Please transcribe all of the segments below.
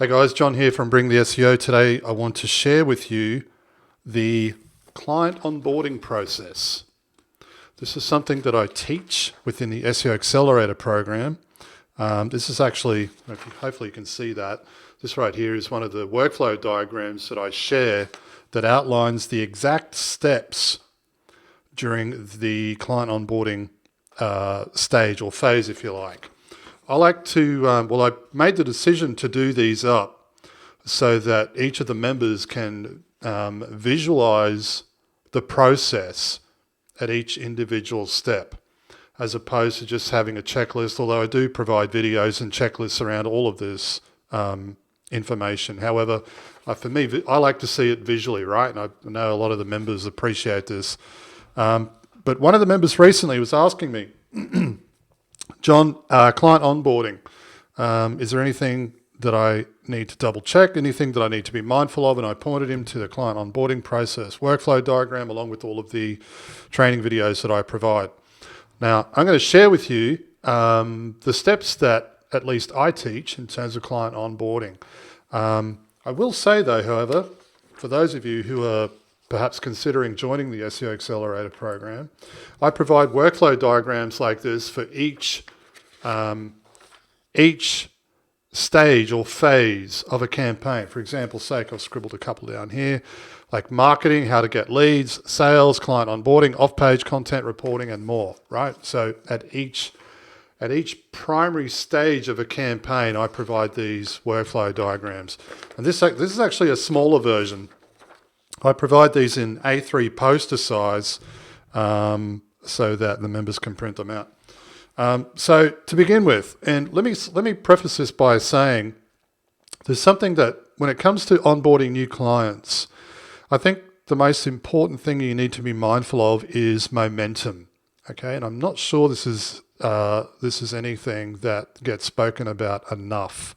Hey guys, John here from Bring the SEO. Today I want to share with you the client onboarding process. This is something that I teach within the SEO Accelerator program. This is actually, hopefully you can see that. This right here is one of the workflow diagrams that I share that outlines the exact steps during the client onboarding stage or phase, if you like. I like to, I made the decision to do these up so that each of the members can visualize the process at each individual step, as opposed to just having a checklist, although I do provide videos and checklists around all of this information. However, for me, I like to see it visually, right? And I know a lot of the members appreciate this. But one of the members recently was asking me, John, client onboarding, is there anything that I need to double check, anything that I need to be mindful of? And I pointed him to the client onboarding process workflow diagram along with all of the training videos that I provide. Now, I'm going to share with you the steps that at least I teach in terms of client onboarding. I will say though, however, for those of you who are perhaps considering joining the SEO Accelerator program, I provide workflow diagrams like this for each stage or phase of a campaign. For example's sake, I've scribbled a couple down here, like marketing, how to get leads, sales, client onboarding, off-page content reporting, and more, right? So at each primary stage of a campaign, I provide these workflow diagrams. And this is actually a smaller version. I provide these in A3 poster size so that the members can print them out. So to begin with, and let me preface this by saying there's something that when it comes to onboarding new clients, I think the most important thing you need to be mindful of is momentum. Okay, and I'm not sure this is anything that gets spoken about enough.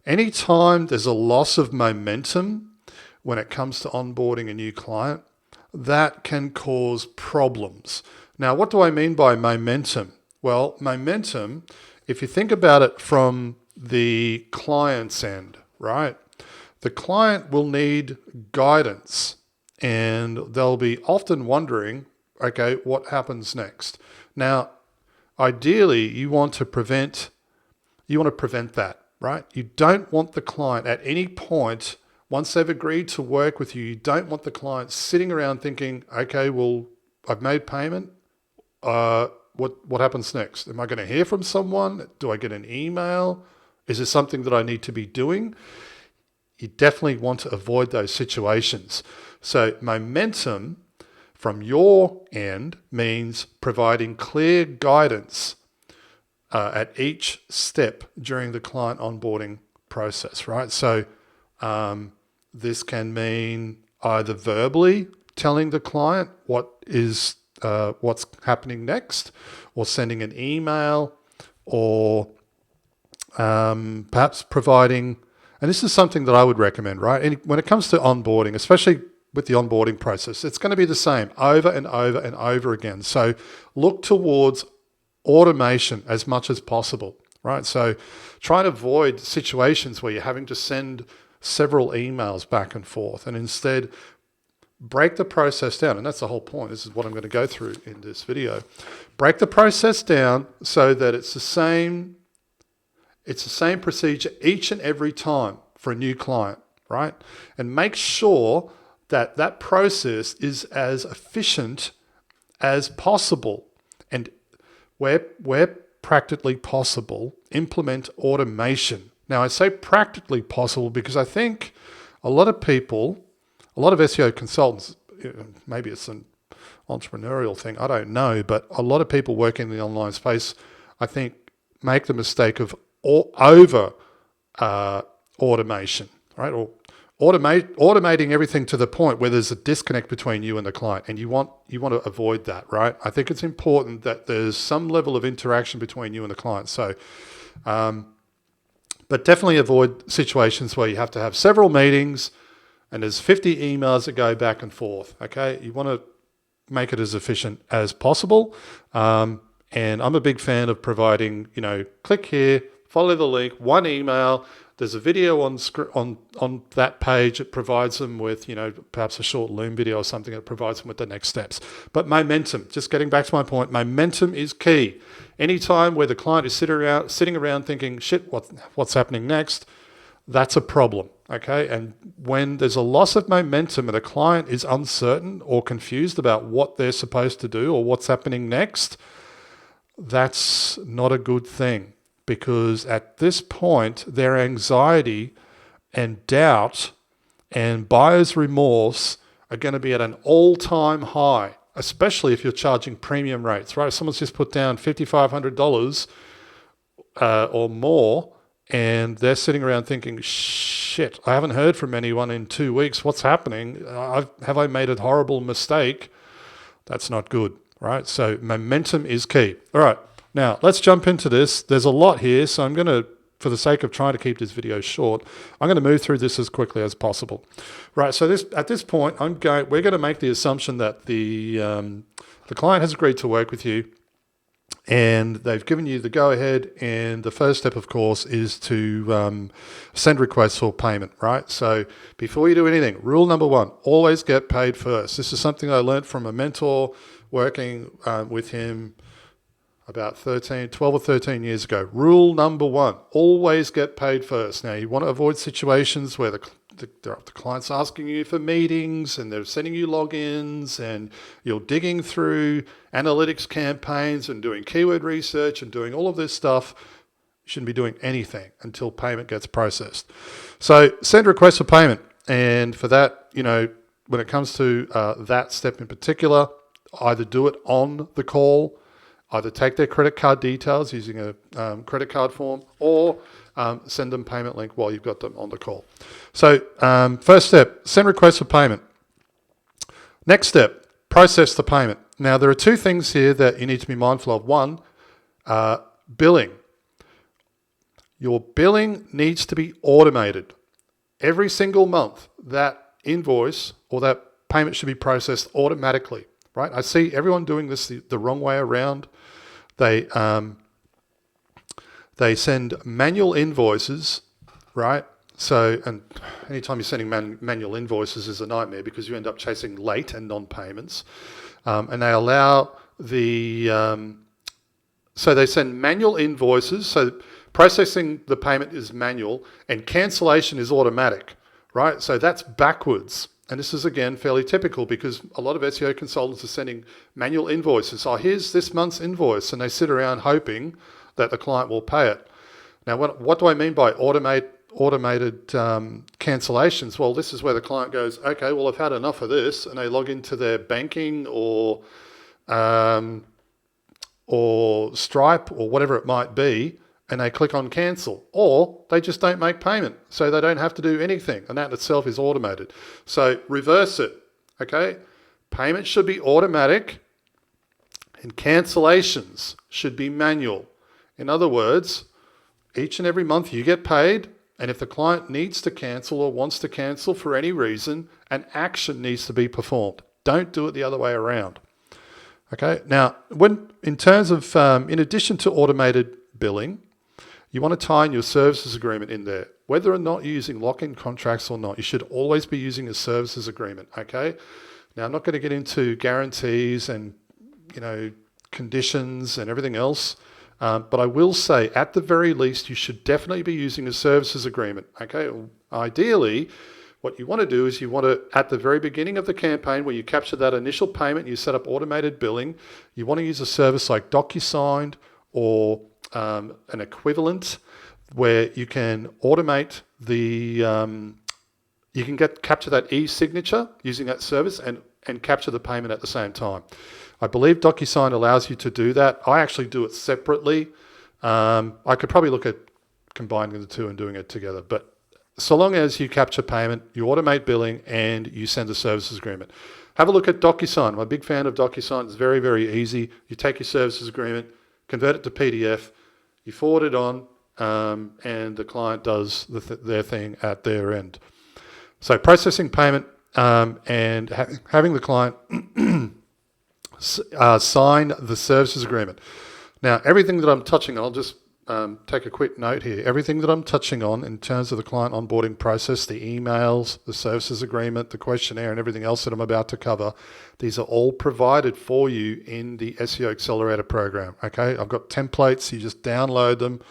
Anytime there's a loss of momentum when it comes to onboarding a new client, that can cause problems. Now, what do I mean by momentum? Well, momentum, if you think about it from the client's end, right? The client will need guidance and they'll be often wondering, okay, what happens next? Now, ideally, you want to prevent that, right? You don't want the client at any point, once they've agreed to work with you, you don't want the client sitting around thinking, okay, well, I've made payment. What happens next? Am I going to hear from someone? Do I get an email? Is there something that I need to be doing? You definitely want to avoid those situations. So momentum from your end means providing clear guidance at each step during the client onboarding process, right? So this can mean either verbally telling the client what's happening next, or sending an email, or perhaps providing, and this is something that I would recommend, right? When it comes to onboarding, especially with the onboarding process, it's going to be the same over and over and over again. So look towards automation as much as possible, right? So try to avoid situations where you're having to send several emails back and forth, and instead break the process down. And that's the whole point. This is what I'm going to go through in this video. Break the process down so that it's the same procedure each and every time for a new client, right? And make sure that that process is as efficient as possible. And where practically possible, implement automation. Now, I say practically possible because I think a lot of SEO consultants, maybe it's an entrepreneurial thing, I don't know, but a lot of people working in the online space, I think, make the mistake of over automation, right? Or automating everything to the point where there's a disconnect between you and the client, and you want to avoid that, right? I think it's important that there's some level of interaction between you and the client. So, but definitely avoid situations where you have to have several meetings and there's 50 emails that go back and forth, okay? You want to make it as efficient as possible. And I'm a big fan of providing, click here, follow the link, one email. There's a video on that page. It provides them with, perhaps a short Loom video or something that provides them with the next steps. But momentum, just getting back to my point, momentum is key. Anytime where the client is sitting around thinking, shit, what's happening next? That's a problem, okay? And when there's a loss of momentum and a client is uncertain or confused about what they're supposed to do or what's happening next, that's not a good thing, because at this point, their anxiety and doubt and buyer's remorse are going to be at an all-time high, especially if you're charging premium rates, right? If someone's just put down $5,500 or more, and they're sitting around thinking, shit, I haven't heard from anyone in 2 weeks. What's happening? Have I made a horrible mistake? That's not good, right? So momentum is key. All right, now let's jump into this. There's a lot here, so I'm going to, for the sake of trying to keep this video short, I'm going to move through this as quickly as possible. Right, so at this point, we're going to make the assumption that the client has agreed to work with you, and they've given you the go-ahead, and the first step, of course, is to send requests for payment, right? So before you do anything, rule number one, always get paid first. This is something I learned from a mentor working with him about 12 or 13 years ago. Rule number one, always get paid first. Now, you want to avoid situations where the client's asking you for meetings and they're sending you logins and you're digging through analytics campaigns and doing keyword research and doing all of this stuff. You shouldn't be doing anything until payment gets processed. So send requests for payment. And for that, when it comes to that step in particular, either do it on the call, either take their credit card details using a credit card form, or send them payment link while you've got them on the call. So first step, send requests for payment. Next step, process the payment. Now, there are two things here that you need to be mindful of. One, billing. Your billing needs to be automated. Every single month, that invoice or that payment should be processed automatically, right? I see everyone doing this the wrong way around. They send manual invoices, right? So, and anytime you're sending manual invoices is a nightmare because you end up chasing late and non-payments. And they allow so they send manual invoices. So processing the payment is manual and cancellation is automatic, right? So that's backwards. And this is, again, fairly typical because a lot of SEO consultants are sending manual invoices. Oh, here's this month's invoice. And they sit around hoping that the client will pay it. Now, what do I mean by automated cancellations? Well, this is where the client goes, okay, well, I've had enough of this, and they log into their banking or Stripe or whatever it might be, and they click on cancel, or they just don't make payment, so they don't have to do anything, and that in itself is automated. So reverse it, okay? Payment should be automatic, and cancellations should be manual. In other words, each and every month you get paid, and if the client needs to cancel or wants to cancel for any reason, an action needs to be performed. Don't do it the other way around. Okay. Now, in terms of, in addition to automated billing, you want to tie in your services agreement in there. Whether or not you're using lock-in contracts or not, you should always be using a services agreement. Okay. Now, I'm not going to get into guarantees and conditions and everything else. But I will say, at the very least, you should definitely be using a services agreement, okay? Ideally, what you want to do is you want to, at the very beginning of the campaign, where you capture that initial payment, you set up automated billing, you want to use a service like DocuSign or an equivalent where you can automate you can capture that e-signature using that service and capture the payment at the same time. I believe DocuSign allows you to do that. I actually do it separately. I could probably look at combining the two and doing it together. But so long as you capture payment, you automate billing, and you send a services agreement. Have a look at DocuSign. I'm a big fan of DocuSign. It's very, very easy. You take your services agreement, convert it to PDF, you forward it on, and the client does their thing at their end. So processing payment and having the client sign the services agreement. Now, everything that I'm touching on, I'll just take a quick note here. Everything that I'm touching on in terms of the client onboarding process, the emails, the services agreement, the questionnaire, and everything else that I'm about to cover, these are all provided for you in the SEO Accelerator program. Okay, I've got templates. You just download them,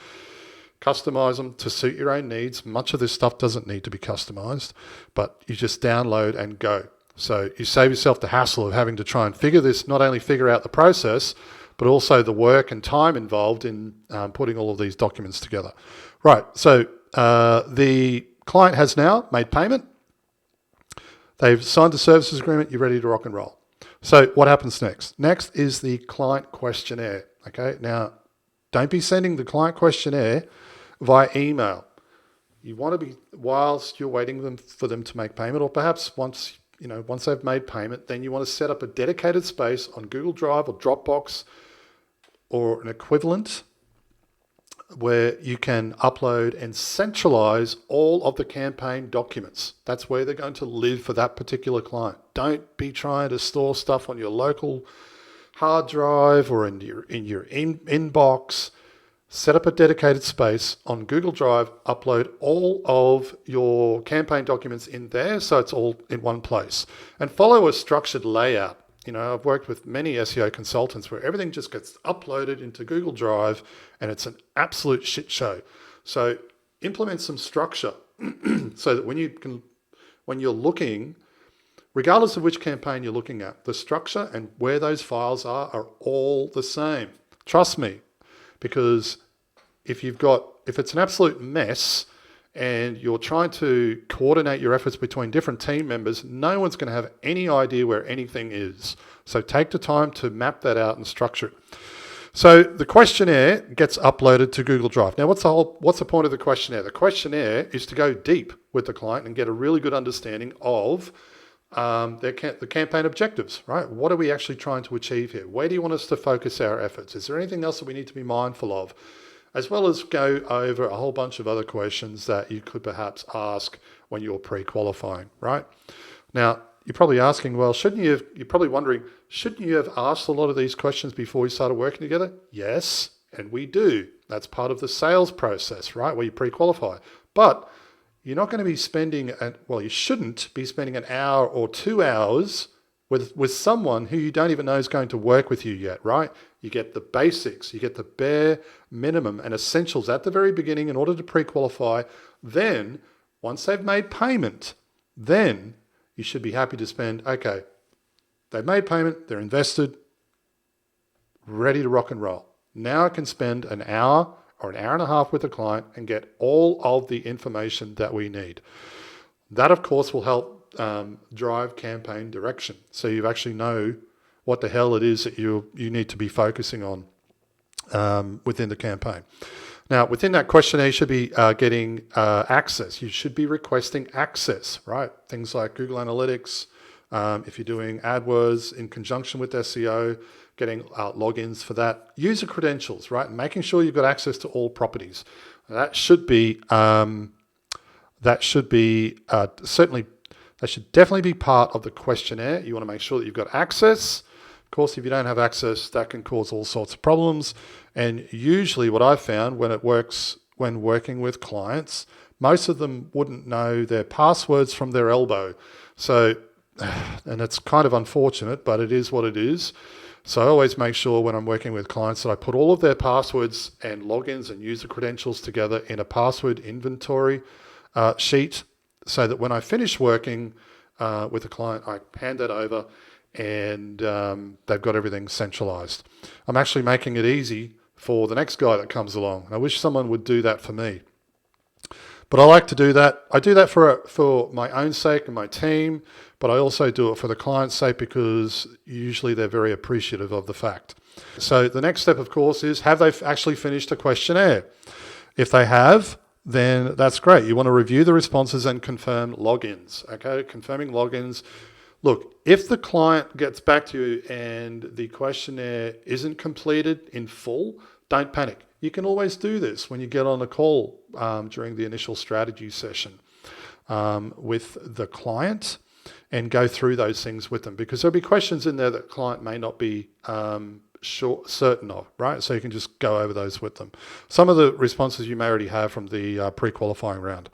customize them to suit your own needs. Much of this stuff doesn't need to be customized, but you just download and go. So you save yourself the hassle of having to try and not only figure out the process, but also the work and time involved in putting all of these documents together. Right, so the client has now made payment. They've signed the services agreement. You're ready to rock and roll. So what happens next? Next is the client questionnaire. Okay, now don't be sending the client questionnaire via email. You want to be, whilst you're waiting for them to make payment, or perhaps once they've made payment, then you want to set up a dedicated space on Google Drive or Dropbox or an equivalent where you can upload and centralize all of the campaign documents. That's where they're going to live for that particular client. Don't be trying to store stuff on your local hard drive or in your inbox. Set up a dedicated space on Google Drive, upload all of your campaign documents in there so it's all in one place. And follow a structured layout. I've worked with many SEO consultants where everything just gets uploaded into Google Drive and it's an absolute shit show. So implement some structure so that when you're looking, regardless of which campaign you're looking at, the structure and where those files are all the same. Trust me, because if it's an absolute mess and you're trying to coordinate your efforts between different team members, no one's going to have any idea where anything is. So take the time to map that out and structure it. So the questionnaire gets uploaded to Google Drive. Now, what's the point of the questionnaire? The questionnaire is to go deep with the client and get a really good understanding of the campaign objectives, right? What are we actually trying to achieve here? Where do you want us to focus our efforts? Is there anything else that we need to be mindful of? As well as go over a whole bunch of other questions that you could perhaps ask when you're pre-qualifying, right? Now, you're probably asking, well, you're probably wondering, shouldn't you have asked a lot of these questions before we started working together? Yes, and we do. That's part of the sales process, right? Where you pre-qualify. But you're not going to be you shouldn't be spending an hour or 2 hours with someone who you don't even know is going to work with you yet, right? You get the basics, you get the bare minimum and essentials at the very beginning in order to pre-qualify. Then, once they've made payment, then you should be happy to spend, okay, they've made payment, they're invested, ready to rock and roll. Now I can spend an hour or an hour and a half with the client and get all of the information that we need. That, of course, will help drive campaign direction. So you actually know what the hell it is that you need to be focusing on within the campaign. Now, within that questionnaire, you should be getting access. You should be requesting access, right? Things like Google Analytics. If you're doing AdWords in conjunction with SEO, getting logins for that. User credentials, right? Making sure you've got access to all properties. That should definitely be part of the questionnaire. You want to make sure that you've got access. Of course, if you don't have access, that can cause all sorts of problems. And usually what I've found when working with clients, most of them wouldn't know their passwords from their elbow. So, and it's kind of unfortunate, but it is what it is. So I always make sure when I'm working with clients that I put all of their passwords and logins and user credentials together in a password inventory sheet, so that when I finish working with a client, I hand that over and they've got everything centralized. I'm actually making it easy for the next guy that comes along. I wish someone would do that for me. But I like to do that. I do that for my own sake and my team, but I also do it for the client's sake because usually they're very appreciative of the fact. So the next step, of course, is have they actually finished a questionnaire? If they have, then that's great. You want to review the responses and confirm logins. Okay, confirming logins. Look, if the client gets back to you and the questionnaire isn't completed in full, don't panic. You can always do this when you get on a call during the initial strategy session with the client and go through those things with them, because there'll be questions in there that the client may not be certain of, right? So you can just go over those with them. Some of the responses you may already have from the pre-qualifying round.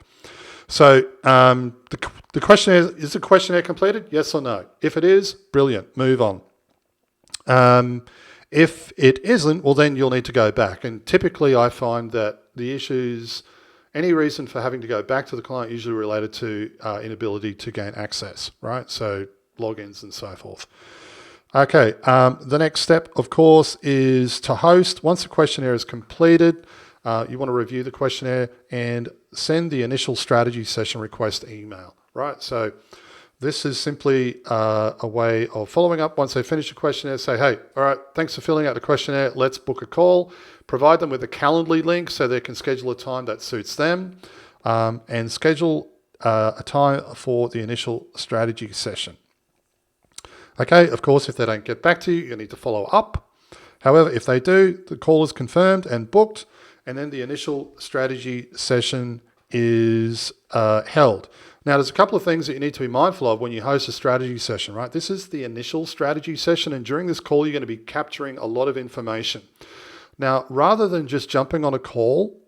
So the questionnaire, is the questionnaire completed? Yes or no? If it is, brilliant, move on. If it isn't, well, then you'll need to go back. And typically I find that the issues, any reason for having to go back to the client, usually related to inability to gain access, right? So logins and so forth. Okay, the next step, of course, is to host. Once the questionnaire is completed, you want to review the questionnaire and send the initial strategy session request email, right? So this is simply a way of following up once they finish the questionnaire. Say, hey, all right, thanks for filling out the questionnaire. Let's book a call. Provide them with a Calendly link so they can schedule a time that suits them, and schedule a time for the initial strategy session. Okay, of course, if they don't get back to you, you need to follow up. However, if they do, the call is confirmed and booked, and then the initial strategy session is held. Now, there's a couple of things that you need to be mindful of when you host a strategy session, right? This is the initial strategy session, and during this call, you're going to be capturing a lot of information. Now, rather than just jumping on a call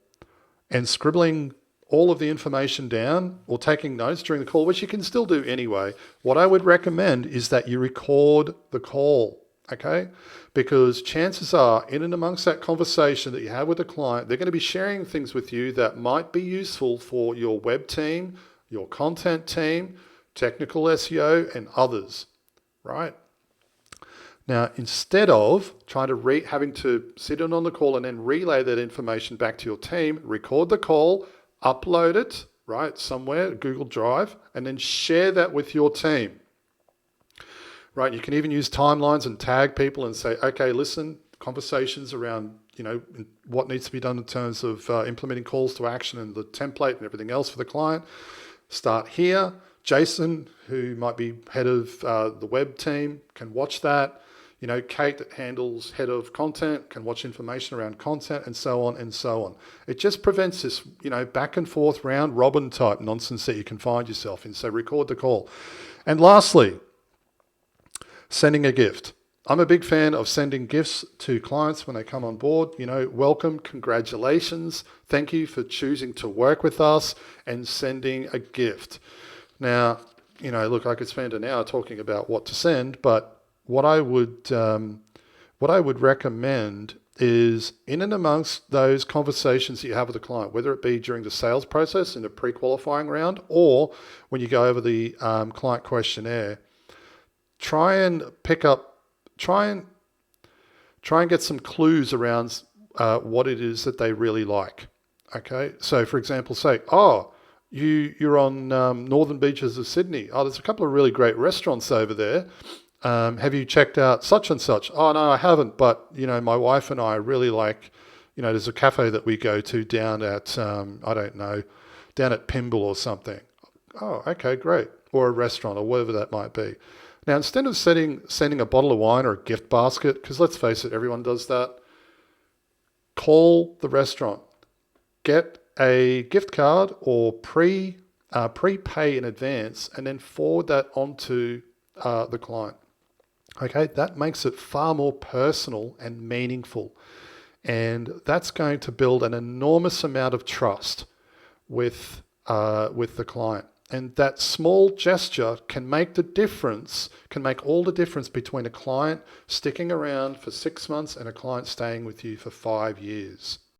and scribbling all of the information down or taking notes during the call, which you can still do anyway, what I would recommend is that you record the call, okay? Because chances are, in and amongst that conversation that you have with the client, they're going to be sharing things with you that might be useful for your web team, your content team, technical SEO, and others, right? Now, instead of having to sit in on the call and then relay that information back to your team, record the call, upload it, right, somewhere, Google Drive, and then share that with your team. Right, you can even use timelines and tag people and say, okay, listen, conversations around, what needs to be done in terms of implementing calls to action and the template and everything else for the client. Start here. Jason, who might be head of the web team, can watch that. Kate, that handles head of content, can watch information around content, and so on and so on. It just prevents this, back and forth round robin type nonsense that you can find yourself in. So record the call. And lastly, sending a gift. I'm a big fan of sending gifts to clients when they come on board. Welcome, congratulations, thank you for choosing to work with us, and sending a gift. Now, look, I could spend an hour talking about what to send, but what I would recommend is, in and amongst those conversations that you have with the client, whether it be during the sales process in the pre-qualifying round or when you go over the client questionnaire, try and get some clues around what it is that they really like. Okay, so for example, say, you're on northern beaches of Sydney. There's a couple of really great restaurants over there. Have you checked out such and such? Oh, no, I haven't. But, my wife and I really like, there's a cafe that we go to down at, down at Pimble or something. Oh, okay, great. Or a restaurant or whatever that might be. Now, instead of sending a bottle of wine or a gift basket, because let's face it, everyone does that, call the restaurant. Get a gift card or prepay in advance and then forward that onto the client. Okay, that makes it far more personal and meaningful. And that's going to build an enormous amount of trust with the client. And that small gesture can make all the difference between a client sticking around for 6 months and a client staying with you for 5 years.